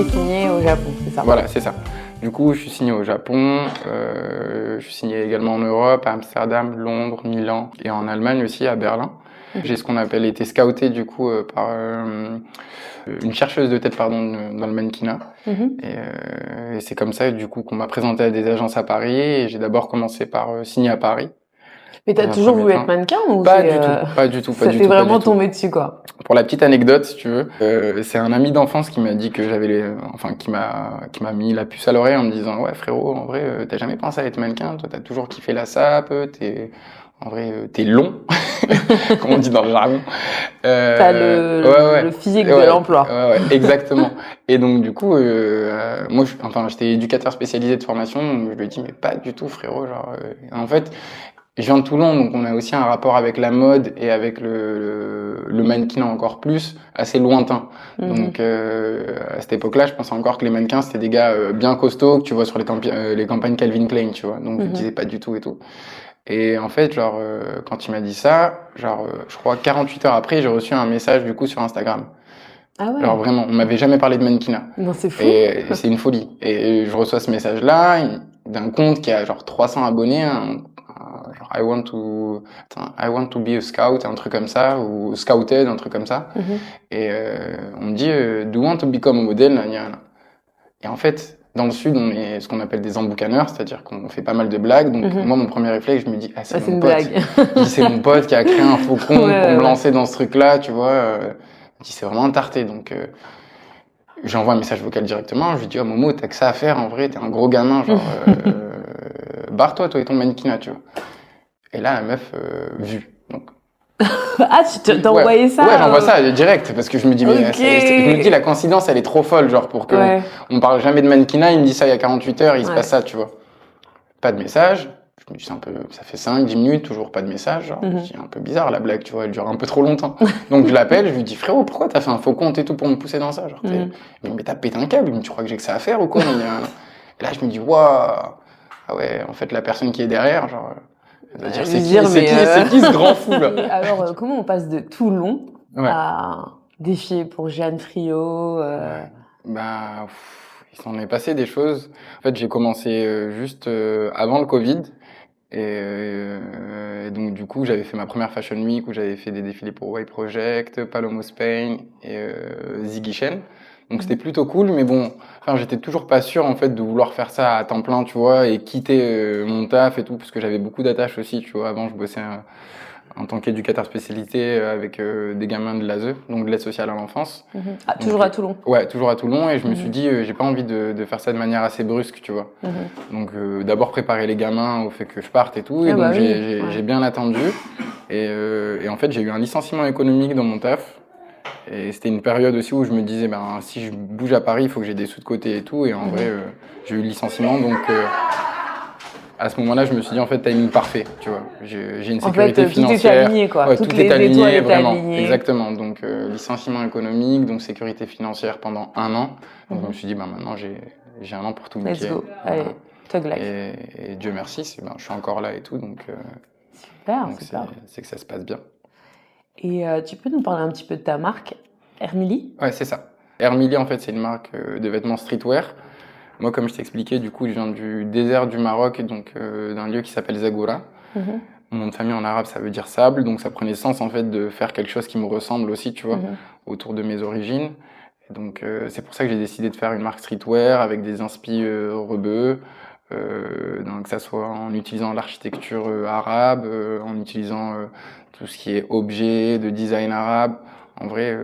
t'es signé au Japon, c'est ça? Voilà, c'est ça. Du coup, je suis signé au Japon, je suis signé également en Europe, à Amsterdam, Londres, Milan et en Allemagne aussi, à Berlin. J'ai ce qu'on appelle été scouté du coup par une chercheuse de tête dans le mannequinat. Et c'est comme ça du coup qu'on m'a présenté à des agences à Paris et j'ai d'abord commencé par signer à Paris. Mais t'as toujours voulu être mannequin ou pas du tout. Ça t'est vraiment tombé dessus, quoi. Pour la petite anecdote, si tu veux, c'est un ami d'enfance qui m'a dit que qui m'a mis la puce à l'oreille en me disant ouais frérot, en vrai, t'as jamais pensé à être mannequin, toi t'as toujours kiffé la sape, t'es long, comme on dit dans le jargon. T'as le physique de l'emploi. Ouais, exactement. Et donc du coup, moi, j'étais éducateur spécialisé de formation, donc je lui ai dit mais pas du tout frérot, en fait. Je viens de Toulon, donc on a aussi un rapport avec la mode et avec le mannequinat encore plus, assez lointain. Donc à cette époque-là, je pensais encore que les mannequins, c'était des gars bien costauds que tu vois sur les campagnes Calvin Klein, tu vois. Donc je disais pas du tout et tout. Et en fait, quand il m'a dit ça, je crois 48 heures après, j'ai reçu un message du coup sur Instagram. Ah ouais. Genre vraiment, on m'avait jamais parlé de mannequinat. Non, c'est fou. Et c'est une folie. Et je reçois ce message-là d'un compte qui a genre 300 abonnés, genre I want to be a scout, un truc comme ça, ou scouted, un truc comme ça. Et on me dit do you want to become a model? Et en fait, dans le sud, on est ce qu'on appelle des emboucaneurs, c'est-à-dire qu'on fait pas mal de blagues. Donc moi, mon premier réflexe, je me dis c'est mon pote. Blague. C'est mon pote qui a créé un faux compte pour me lancer dans ce truc-là, tu vois. Je dis c'est vraiment un tarté, donc j'envoie un message vocal directement. Je lui dis oh Momo, t'as que ça à faire en vrai, t'es un gros gamin, barre-toi, toi et ton mannequinat, tu vois. Et là, la meuf, vue. Donc, ah, tu t'as envoyé ça? Ouais, j'envoie ça direct, parce que je me dis, je me dis, la coïncidence, elle est trop folle, genre, pour que on parle jamais de mannequinat, il me dit ça il y a 48 heures, il se passe ça, tu vois. Pas de message. Je me dis, ça fait 5-10 minutes, toujours pas de message, genre. Je me dis, un peu bizarre, la blague, tu vois, elle dure un peu trop longtemps. Donc, je l'appelle, je lui dis, frérot, pourquoi t'as fait un faux compte et tout pour me pousser dans ça, genre, mais t'as pété un câble, tu crois que j'ai que ça à faire ou quoi? Et là, je me dis, waouh, ah ouais, en fait, la personne qui est derrière, genre, c'est qui ce grand fou là? Alors comment on passe de Toulon à défier pour Jeanne Friot il s'en est passé des choses. En fait, j'ai commencé juste avant le Covid et donc du coup, j'avais fait ma première Fashion Week où j'avais fait des défilés pour White Project, Paloma Spain et Ziggy Shen. Donc c'était plutôt cool, mais bon, j'étais toujours pas sûr en fait de vouloir faire ça à temps plein, tu vois, et quitter mon taf et tout, parce que j'avais beaucoup d'attaches aussi, tu vois. Avant, je bossais en tant qu'éducateur spécialité avec des gamins de l'ASE, donc de l'aide sociale à l'enfance. Ah, toujours à Toulon? Ouais, toujours à Toulon, et je me suis dit, j'ai pas envie de faire ça de manière assez brusque, tu vois. Donc d'abord préparer les gamins au fait que je parte et tout, et donc j'ai bien attendu, et en fait j'ai eu un licenciement économique dans mon taf. Et c'était une période aussi où je me disais, si je bouge à Paris, il faut que j'ai des sous de côté et tout. Et en vrai, j'ai eu le licenciement. Donc, à ce moment-là, je me suis dit, en fait, timing parfait, tu vois. J'ai une sécurité financière. Tout est aligné, quoi. Ouais, tout est aligné, vraiment. Exactement. Donc, licenciement économique, donc sécurité financière pendant 1 an. Donc, je me suis dit, maintenant, j'ai 1 an pour tout niquer. Let's go. Allez, Thug Life. Et Dieu merci, je suis encore là et tout. Donc, super. C'est que ça se passe bien. Et tu peux nous parler un petit peu de ta marque, Hermili? Ouais, c'est ça. Hermili, en fait, c'est une marque de vêtements streetwear. Moi, comme je t'expliquais, du coup, je viens du désert du Maroc, et donc d'un lieu qui s'appelle Zagora. Mon nom de famille en arabe, ça veut dire sable, donc ça prenait sens, en fait, de faire quelque chose qui me ressemble aussi, tu vois, autour de mes origines. Et donc, c'est pour ça que j'ai décidé de faire une marque streetwear avec des inspi rebeux, donc que ça soit en utilisant l'architecture arabe, en utilisant tout ce qui est objet de design arabe. En vrai,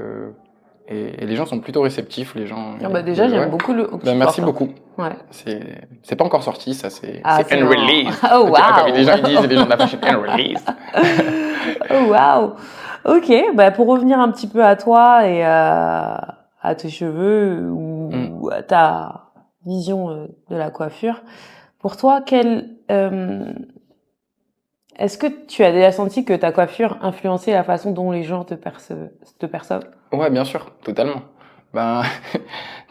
et les gens sont plutôt réceptifs, les gens. Déjà, j'aime beaucoup le. Merci beaucoup. Ouais. C'est pas encore sorti, ça c'est unreleased. Oh wow. Comme les gens disent, les gens de la fashion unreleased. Oh wow. Ok, pour revenir un petit peu à toi et à tes cheveux ou à ta vision de la coiffure, pour toi, est-ce que tu as déjà senti que ta coiffure influençait la façon dont les gens te perçoivent? Ouais, bien sûr, totalement.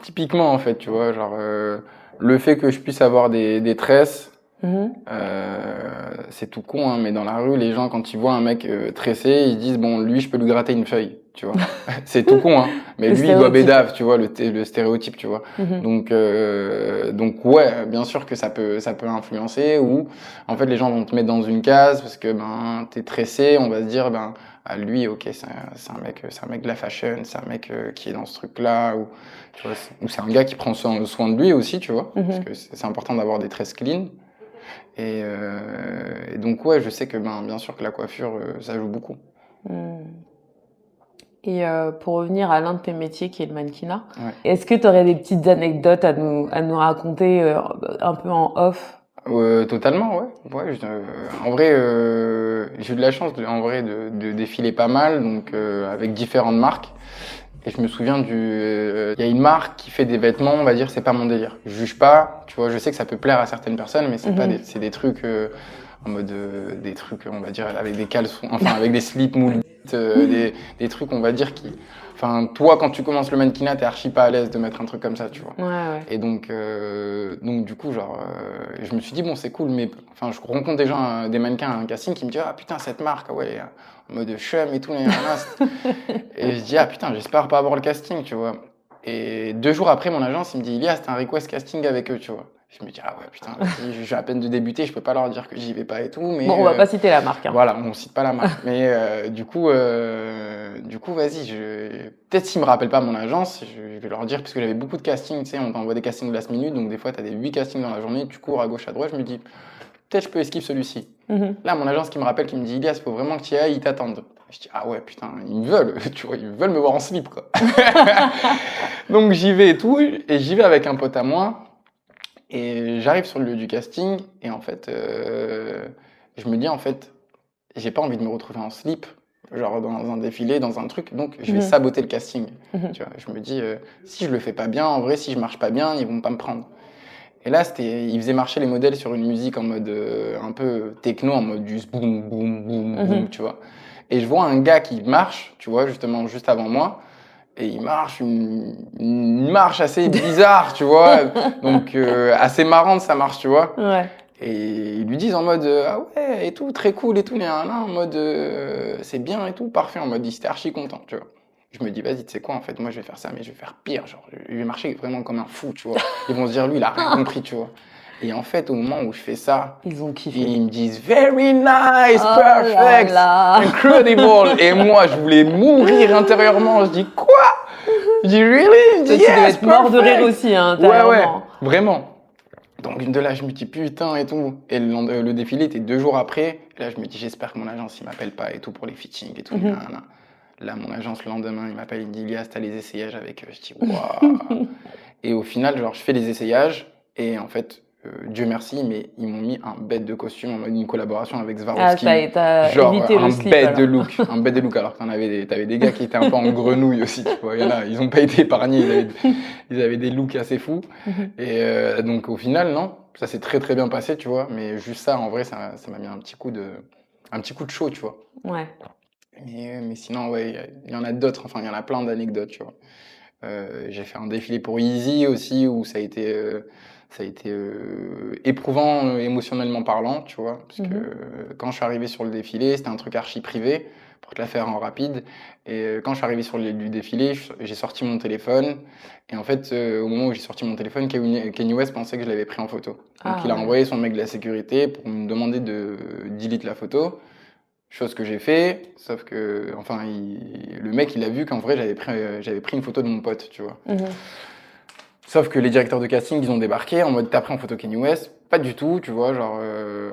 Typiquement, en fait, tu vois, le fait que je puisse avoir des tresses, C'est tout con, hein, mais dans la rue, les gens, quand ils voient un mec tressé, ils se disent, bon, lui, je peux lui gratter une feuille, tu vois. C'est tout con, hein, mais lui, il doit bédave, tu vois, le stéréotype, tu vois. Donc, ouais, bien sûr que ça peut influencer, ou, en fait, les gens vont te mettre dans une case, parce que, ben, t'es tressé, on va se dire, ben, ah, lui, ok, c'est un mec de la fashion, c'est un mec qui est dans ce truc-là, ou, tu vois, ou c'est un gars qui prend soin de lui aussi, tu vois, parce que c'est important d'avoir des tresses clean. Et donc, ouais, je sais que, bien sûr que la coiffure, ça joue beaucoup. Et pour revenir à l'un de tes métiers qui est le mannequinat, est-ce que tu aurais des petites anecdotes à nous raconter un peu en off? Totalement, ouais. En vrai, j'ai eu de la chance de défiler pas mal, donc avec différentes marques. Et je me souviens il y a une marque qui fait des vêtements, on va dire, c'est pas mon délire. Je juge pas, tu vois, je sais que ça peut plaire à certaines personnes, mais c'est des trucs en mode des trucs, on va dire, avec des caleçons, enfin avec des slips moulés, des trucs, on va dire enfin, toi, quand tu commences le mannequinat, t'es archi pas à l'aise de mettre un truc comme ça, tu vois. Ouais. Et donc du coup, genre, je me suis dit, bon, c'est cool, mais enfin, je rencontre des gens, des mannequins à un casting qui me disent, ah putain, cette marque, ouais, en mode chum et tout, et je dis, ah putain, j'espère pas avoir le casting, tu vois. Et 2 jours après, mon agence, il me dit, Ilias, t'as un request casting avec eux, tu vois. Je me dis, ah ouais, putain, je viens à peine de débuter, je peux pas leur dire que j'y vais pas et tout, mais... Bon, on va pas citer la marque, hein. Voilà, on cite pas la marque. Mais du coup, vas-y, peut-être s'ils me rappellent pas mon agence, je vais leur dire, parce que j'avais beaucoup de castings, tu sais, on t'envoie des castings de last minute, donc des fois, t'as des 8 castings dans la journée, tu cours à gauche, à droite, je me dis, peut-être je peux esquiver celui-ci. Là, mon agence qui me rappelle, qui me dit, Ilias, faut vraiment que tu y ailles, ils t'attendent. Je dis, ah ouais, putain, ils me veulent, tu vois, ils veulent me voir en slip, quoi. Donc j'y vais et tout, et j'y vais avec un pote à moi, et j'arrive sur le lieu du casting, et en fait, je me dis, en fait, j'ai pas envie de me retrouver en slip, genre dans un défilé, dans un truc, donc je vais saboter le casting. Tu vois, je me dis, si je le fais pas bien, en vrai, si je marche pas bien, ils vont pas me prendre. Et là, ils faisaient marcher les modèles sur une musique en mode un peu techno, en mode juste boum, boum, boum, boum, tu vois. Et je vois un gars qui marche, tu vois, justement, juste avant moi, et il marche une marche assez bizarre, tu vois, donc assez marrante sa marche, tu vois. Ouais. Et ils lui disent en mode ah ouais et tout, très cool et tout, en mode c'est bien et tout, parfait, en mode il était archi content, tu vois. Je me dis vas-y, tu sais quoi, en fait, moi je vais faire ça, mais je vais faire pire, genre je vais marcher vraiment comme un fou, tu vois. Ils vont se dire lui il a rien compris, tu vois. Et en fait, au moment où je fais ça, ils ont kiffé. Ils me disent very nice, perfect, incredible. Et moi, je voulais mourir intérieurement. Je dis quoi? Je dis really? Je dis, tu devais être mort de rire aussi, hein, ouais, vraiment. Donc de là, je me dis putain et tout. Et le défilé était 2 jours après. Et là, je me dis j'espère que mon agence il m'appelle pas et tout pour les fittings et tout. Là, mon agence le lendemain, il m'appelle, il me dit Ilias, t'as les essayages avec eux. Je dis waouh. Et au final, genre, je fais les essayages et en fait. Dieu merci, mais ils m'ont mis un bête de costume en mode une collaboration avec Swarovski. Ah, genre évité un le slip, bête de look, un bête de look. Alors que t'avais des gars qui étaient un peu en grenouille aussi, tu vois. Il y en a, ils ont pas été épargnés, ils avaient des looks assez fous. Et donc au final, non, ça s'est très très bien passé, tu vois. Mais juste ça, en vrai, ça m'a mis un petit coup de chaud, tu vois. Ouais. Mais sinon, ouais, il y en a d'autres. Enfin, il y en a plein d'anecdotes, tu vois. J'ai fait un défilé pour Yeezy aussi où ça a été éprouvant émotionnellement parlant, tu vois, parce que quand je suis arrivé sur le défilé, c'était un truc archi privé pour te la faire en rapide. Et quand je suis arrivé sur le lieu du défilé, j'ai sorti mon téléphone. Et en fait, au moment où j'ai sorti mon téléphone, Kanye West pensait que je l'avais pris en photo. Donc il a envoyé son mec de la sécurité pour me demander de delete la photo. Chose que j'ai fait, sauf que, enfin, le mec, il a vu qu'en vrai, j'avais pris une photo de mon pote, tu vois. Sauf que les directeurs de casting, ils ont débarqué en mode, t'as pris en photo Kanye West? Pas du tout, tu vois, genre,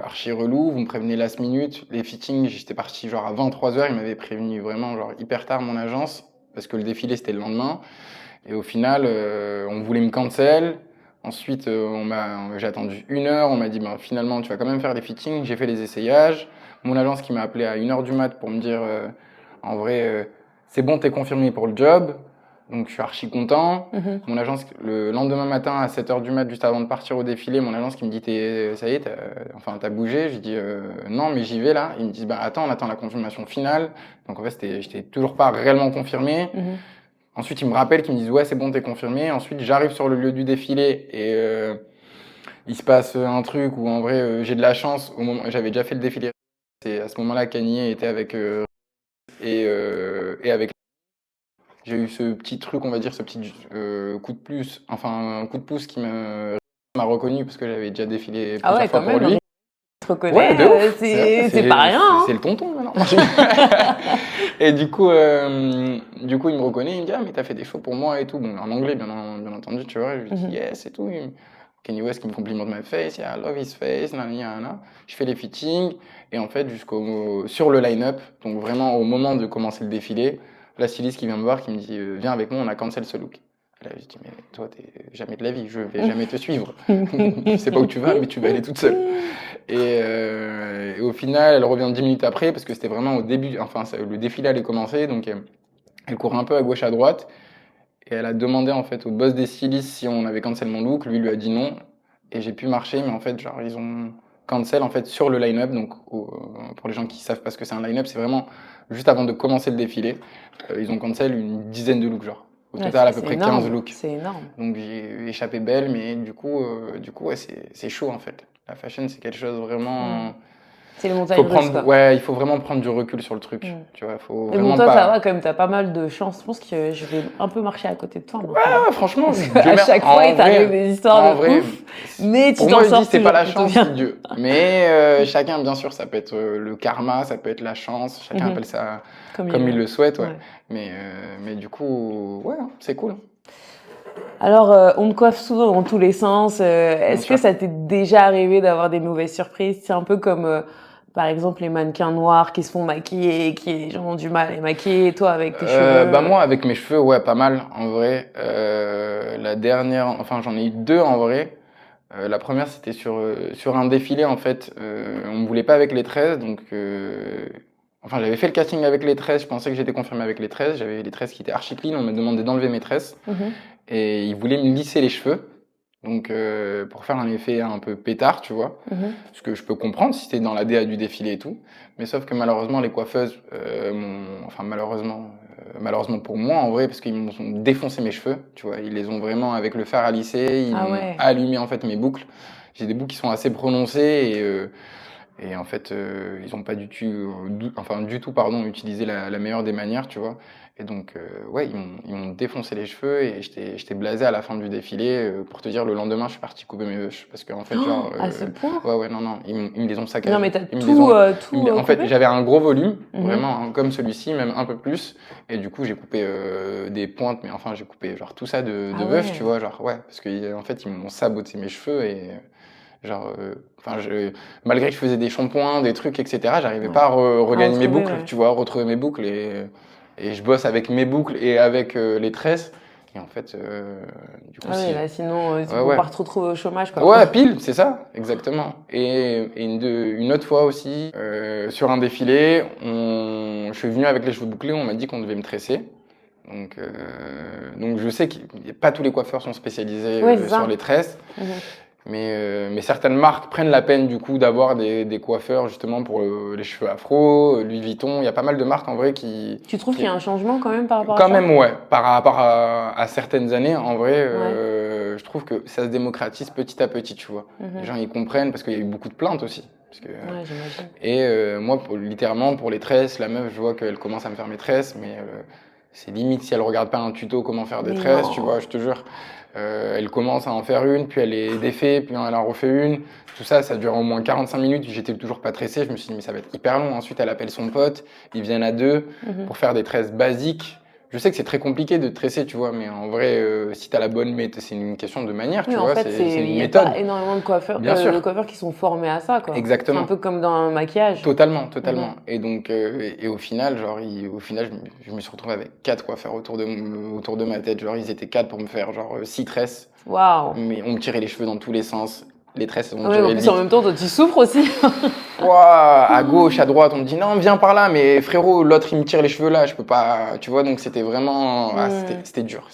archi relou, vous me prévenez last minute. Les fittings, j'étais parti genre à 23h, ils m'avaient prévenu vraiment, genre, hyper tard, mon agence, parce que le défilé, c'était le lendemain. Et au final, on voulait me cancel. Ensuite, j'ai attendu 1 heure, on m'a dit, ben, finalement, tu vas quand même faire les fittings. J'ai fait les essayages. Mon agence qui m'a appelé à 1h du mat pour me dire, en vrai, c'est bon, t'es confirmé pour le job. Donc, je suis archi content. Mon agence, le lendemain matin, à 7h du mat, juste avant de partir au défilé, mon agence qui me dit, ça y est, t'as bougé. Je dis, non, mais j'y vais là. Ils me disent, bah, attends, on attend la confirmation finale. Donc, en fait, j'étais toujours pas réellement confirmé. Ensuite, ils me rappellent, qu'ils me disent, ouais, c'est bon, t'es confirmé. Ensuite, j'arrive sur le lieu du défilé et il se passe un truc où en vrai j'ai de la chance. Au moment, j'avais déjà fait le défilé. C'est à ce moment-là Kanye était avec et avec. J'ai eu ce petit truc, on va dire, ce petit coup de plus, enfin un coup de pouce qui m'a reconnu parce que j'avais déjà défilé Ah ouais, plusieurs fois quand pour même, lui. je te Ouais, de reconnais, ouf. c'est pas rien, hein. C'est le tonton maintenant. Et du coup, il me reconnaît, il me dit, ah, mais t'as fait des shows pour moi et tout. Bon, en anglais, bien entendu, tu vois. Je lui dis, yes et tout. Kanye West qui me complimente ma face, yeah, I love his face, nanana. Je fais les fittings. Et en fait, sur le line-up, donc vraiment au moment de commencer le défilé, la styliste qui vient me voir, qui me dit, viens avec moi, on a cancel ce look. Là, je dis, mais toi, t'es jamais de la vie, je vais jamais te suivre. Je sais pas où tu vas, mais tu vas aller toute seule. Et au final, elle revient 10 minutes après, parce que c'était vraiment au début, enfin, le défilé allait commencer, donc elle courait un peu à gauche, à droite, et elle a demandé en fait au boss des stylistes si on avait cancel mon look, lui a dit non, et j'ai pu marcher, mais en fait, genre, ils ont cancel en fait sur le line-up, donc pour les gens qui savent pas ce que c'est un line-up, c'est vraiment juste avant de commencer le défilé, ils ont cancel une dizaine de looks, genre. Au Ouais, total, à peu c'est près 15 énorme, looks. c'est énorme. Donc j'ai échappé belle, mais du coup ouais, c'est chaud en fait. La fashion, c'est quelque chose vraiment. C'est les montagnes russes, quoi. Ouais, il faut vraiment prendre du recul sur le truc. Tu vois, faut Mais bon, vraiment toi, ça pas. va quand même, t'as pas mal de chance. Je pense que je vais un peu marcher à côté de toi maintenant. Ouais, franchement, Parce qu'à chaque fois, il t'arrive des histoires de ouf, mais tu pour moi, t'en je dis sors c'est pas toujours la plutôt chance, bien. c'est Dieu. Mais chacun, bien sûr, ça peut être le karma, ça peut être la chance. Chacun appelle ça comme il le souhaite, ouais. Mais du coup, ouais, c'est cool. Alors, on te coiffe souvent dans tous les sens. Est-ce que ça t'est déjà arrivé d'avoir des mauvaises surprises? C'est un peu comme, par exemple, les mannequins noirs qui se font maquiller et qui les gens ont du mal à les maquiller. Et toi, avec tes cheveux? Bah moi, avec mes cheveux, ouais, pas mal, en vrai. La dernière, enfin, j'en ai eu deux, en vrai. La première, c'était sur un défilé, en fait. On me voulait pas avec les 13, donc... Enfin, j'avais fait le casting avec les tresses, je pensais que j'étais confirmé avec les tresses. J'avais les tresses qui étaient archi clean, on m'a demandé d'enlever mes tresses. Et ils voulaient me lisser les cheveux. Donc, pour faire un effet un peu pétard, tu vois. Ce que je peux comprendre si c'était dans la DA du défilé et tout. Mais sauf que malheureusement, les coiffeuses, enfin, malheureusement pour moi, en vrai, parce qu'ils m'ont défoncé mes cheveux, tu vois. Ils les ont vraiment, avec le fer à lisser, ils m'ont allumé, en fait, mes boucles. J'ai des boucles qui sont assez prononcées et en fait, ils ont pas du tout, pardon, utilisé la meilleure des manières, tu vois. Et donc, ouais, ils m'ont défoncé les cheveux et j'étais blasé à la fin du défilé. Pour te dire, le lendemain, je suis parti couper mes cheveux parce qu'en fait, genre, à ce point? ouais, non, ils me les ont saccagés. Non, mais t'as Ils me les ont- tout En fait, coupé? j'avais un gros volume, vraiment, hein, comme celui-ci, même un peu plus. Et du coup, j'ai coupé des pointes, mais enfin, j'ai coupé genre tout ça de veuf, tu vois, genre, ouais, parce que en fait, ils m'ont saboté mes cheveux et genre, enfin, malgré que je faisais des shampoings, des trucs, etc., j'arrivais pas à regagner mes boucles, tu vois, retrouver mes boucles et je bosse avec mes boucles et avec les tresses. Et en fait, du coup, oui, là, sinon, tu peux pas te retrouver au chômage, quoi. Ouais, pile, c'est ça, exactement. Et une autre fois aussi, sur un défilé, je suis venu avec les cheveux bouclés, on m'a dit qu'on devait me tresser. Donc je sais que pas tous les coiffeurs sont spécialisés sur les tresses. Mais certaines marques prennent la peine du coup d'avoir des coiffeurs justement pour les cheveux afro, Louis Vuitton. Il y a pas mal de marques en vrai qui. Tu trouves qu'il y a un changement quand même par rapport à ça? ça? Quand même, ouais. Par rapport à certaines années, en vrai, je trouve que ça se démocratise petit à petit, tu vois. Les gens ils comprennent parce qu'il y a eu beaucoup de plaintes aussi. Ouais, j'imagine. Et moi, littéralement, pour les tresses, la meuf, je vois qu'elle commence à me faire mes tresses, mais c'est limite si elle regarde pas un tuto comment faire des tresses, tu vois, je te jure. Elle commence à en faire une, puis elle les défait, puis elle en refait une. Tout ça, ça dure au moins 45 minutes. J'étais toujours pas tressé. Je me suis dit, mais ça va être hyper long. Ensuite, elle appelle son pote. Ils viennent à deux pour faire des tresses basiques. Je sais que c'est très compliqué de tresser, tu vois, mais en vrai, si tu as la bonne méthode, c'est une question de manière, tu vois, en fait, c'est une il y a méthode. pas énormément de coiffeurs, Bien sûr. de coiffeurs qui sont formés à ça, quoi. Exactement. C'est un peu comme dans un maquillage. Totalement. Et donc, et au final, genre, je me suis retrouvé avec 4 coiffeurs autour de ma tête. Genre, ils étaient 4 pour me faire genre 6 tresses. Waouh. Mais on me tirait les cheveux dans tous les sens. Les tresses, on en plus, en même temps, toi, tu souffres aussi. À gauche, à droite, on me dit non, viens par là, mais frérot, l'autre il me tire les cheveux là, je peux pas, tu vois, donc c'était vraiment, c'était dur.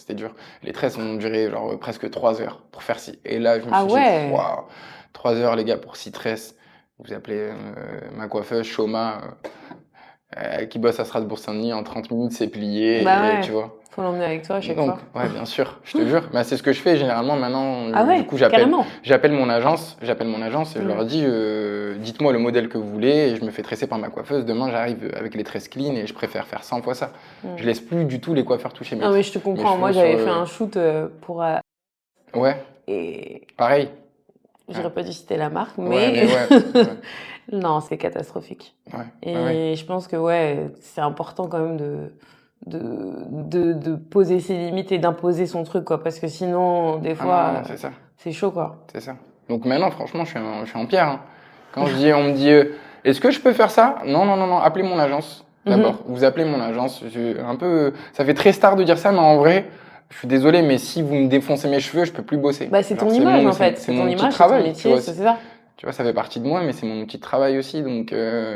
Les tresses ont duré genre presque 3 heures pour faire ci. Et là, je me suis dit, waouh, 3 heures les gars pour 6 tresses. Vous appelez ma coiffeuse Shoma, qui bosse à Strasbourg-Saint-Denis, en 30 minutes, c'est plié, Bah et, ouais, tu vois. faut l'emmener avec toi à chaque Donc, fois. ouais, bien sûr, je te jure. Bah, c'est ce que je fais généralement maintenant. Ah Du ouais, coup, carrément. j'appelle mon agence et je leur Mm. dis, dites-moi le modèle que vous voulez et je me fais tresser par ma coiffeuse. Demain, j'arrive avec les tresses clean et je préfère faire 100 fois ça. Je Mm. laisse plus du tout les coiffeurs toucher Non mais je te mes comprends. Moi cheveux sur. j'avais fait un shoot pour Ouais, et pareil. j'aurais pas dû citer la marque, Ouais, mais mais ouais. non, c'est catastrophique. Ouais, Et ouais. je pense que ouais, c'est important quand même de poser ses limites et d'imposer son truc, quoi, parce que sinon, des Ah non, fois, non, c'est ça. c'est chaud, quoi. C'est ça. Donc maintenant, franchement, je suis en pierre, hein. Quand on me dit, est-ce que je peux faire ça? Non, non, non, non, appelez mon agence Mhm. d'abord. Vous appelez mon agence. Ça fait très star de dire ça, mais en vrai, je suis désolé, mais si vous me défoncez mes cheveux, je peux plus bosser. Bah, c'est ton Genre, image, en fait. c'est C'est ton mon outil de image, c'est ton travail, tu métier, vois. c'est ça. Tu vois, ça fait partie de moi, mais c'est mon outil de travail aussi. Donc, et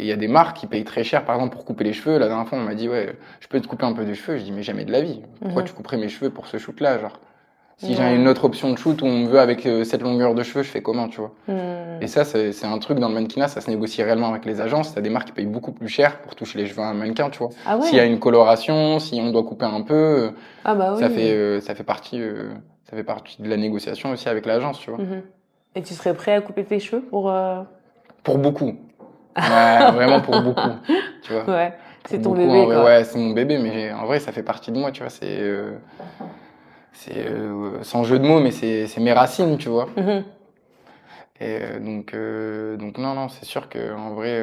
il y a des marques qui payent très cher, par exemple, pour couper les cheveux. La dernière fois, on m'a dit, ouais, je peux te couper un peu des cheveux. Je dis, mais jamais de la vie. Pourquoi Mhm. tu couperais mes cheveux pour ce shoot-là, genre? Si j'ai une Ouais. autre option de shoot où on me veut avec cette longueur de cheveux, je fais comment, tu vois? Et Mhm. ça, c'est un truc dans le mannequinat, ça se négocie réellement avec les agences. T'as des marques qui payent beaucoup plus cher pour toucher les cheveux à un mannequin, tu vois. Ah S'il y a ouais. une coloration, si on doit couper un peu, Ah bah oui. ça fait partie de la négociation aussi avec l'agence, tu vois. Mhm. Et tu serais prêt à couper tes cheveux pour Pour beaucoup. Ouais, vraiment pour beaucoup, tu vois. Ouais, Pour c'est ton beaucoup, en bébé, vrai, quoi. ouais, c'est mon bébé, mais en vrai, ça fait partie de moi, tu vois. Sans jeu de mots, mais c'est mes racines, tu vois. Mhm. Et donc non, non, c'est sûr que en vrai,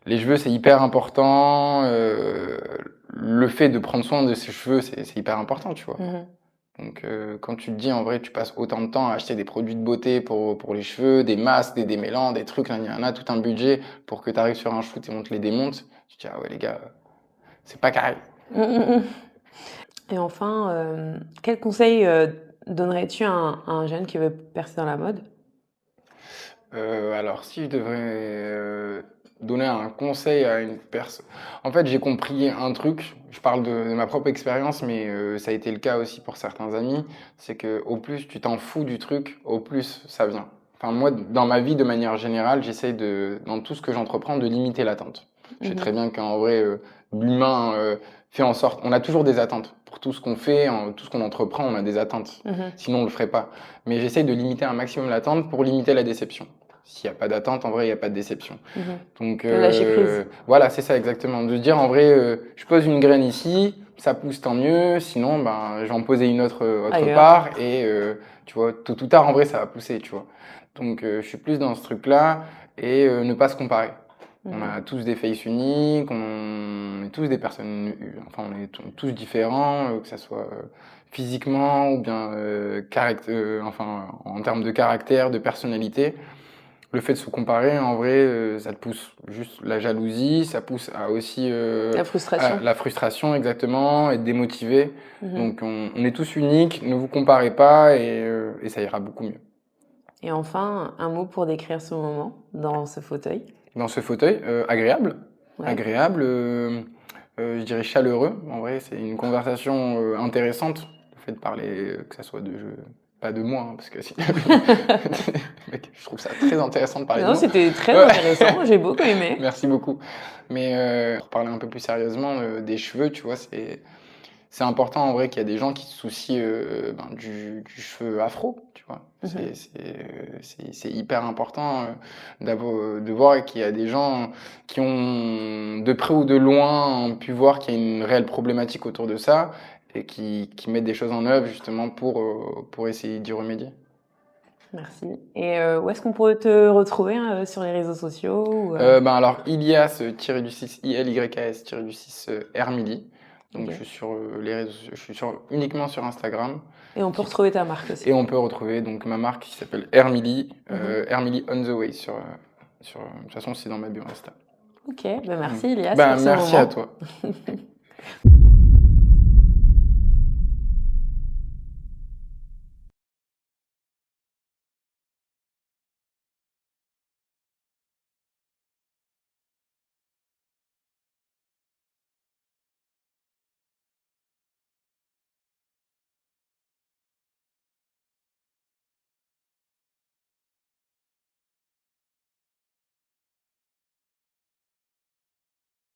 les cheveux, c'est hyper important. Le fait de prendre soin de ses cheveux, c'est hyper important, tu vois. Mhm. Donc quand tu te dis, en vrai, tu passes autant de temps à acheter des produits de beauté pour les cheveux, des masques, des démêlants, des trucs, il y en a tout un budget pour que tu arrives sur un shoot et on te les démonte. Tu te dis, ah ouais, les gars, c'est pas carré. Mhm. Mhm. Et enfin, quel conseil donnerais-tu à un jeune qui veut percer dans la mode? Alors, si je devrais donner un conseil à une personne. En fait, j'ai compris un truc. Je parle de ma propre expérience, mais ça a été le cas aussi pour certains amis. C'est que au plus tu t'en fous du truc, au plus ça vient. Enfin, moi, dans ma vie, de manière générale, j'essaie dans tout ce que j'entreprends, de limiter l'attente. Je sais très Mhm. bien qu'en vrai, l'humain fait en sorte. On a toujours des attentes. Pour tout ce qu'on fait, tout ce qu'on entreprend, on a des attentes. Mhm. Sinon, on le ferait pas. Mais j'essaie de limiter un maximum l'attente pour limiter la déception. S'il n'y a pas d'attente, en vrai, il n'y a pas de déception. Mhm. Donc Le lâcher prise. voilà, c'est ça exactement. De se dire en vrai, je pose une graine ici, ça pousse tant mieux. Sinon, ben, je vais en poser une autre Ailleurs. part et tu vois, tôt ou tard, en vrai, ça va pousser, tu vois. Donc je suis plus dans ce truc-là et ne pas se comparer. On Mhm. a tous des faces uniques, on est tous des personnes, enfin on est tous différents, que ça soit physiquement ou bien enfin en termes de caractère, de personnalité. Le fait de se comparer, en vrai, ça te pousse juste la jalousie, ça pousse à aussi La à frustration. la frustration exactement, être démotivé. Mhm. Donc on est tous uniques, ne vous comparez pas et ça ira beaucoup mieux. Et enfin, un mot pour décrire ce moment dans ce fauteuil. Dans ce fauteuil, agréable, Ouais. agréable, je dirais chaleureux. En vrai, c'est une conversation intéressante. Le fait de parler, que ça soit de jeu, pas de moi, hein, parce que si... Mec, je trouve ça très intéressant de parler de Non, moi. c'était très Ouais. intéressant. J'ai beaucoup aimé. Merci beaucoup. Mais pour parler un peu plus sérieusement des cheveux, tu vois, c'est important en vrai qu'il y a des gens qui se soucient du cheveu afro, tu vois. Mhm. C'est hyper important de voir qu'il y a des gens qui ont, de près ou de loin, pu voir qu'il y a une réelle problématique autour de ça et qui mettent des choses en œuvre justement pour essayer d'y remédier. Merci. Et où est-ce qu'on pourrait te retrouver hein, sur les réseaux sociaux ou, Alors, Ilias-du-6, ILYS-du-6 Hermili. Donc, ok. je suis sur les réseaux, uniquement sur Instagram. Et on peut retrouver ta marque aussi. Et on peut retrouver donc ma marque qui s'appelle Hermili, Mhm. Hermili on the way de toute façon, c'est dans ma bio Insta. Ok, ben Mm. merci Elias Ben, pour ce merci à moment. toi.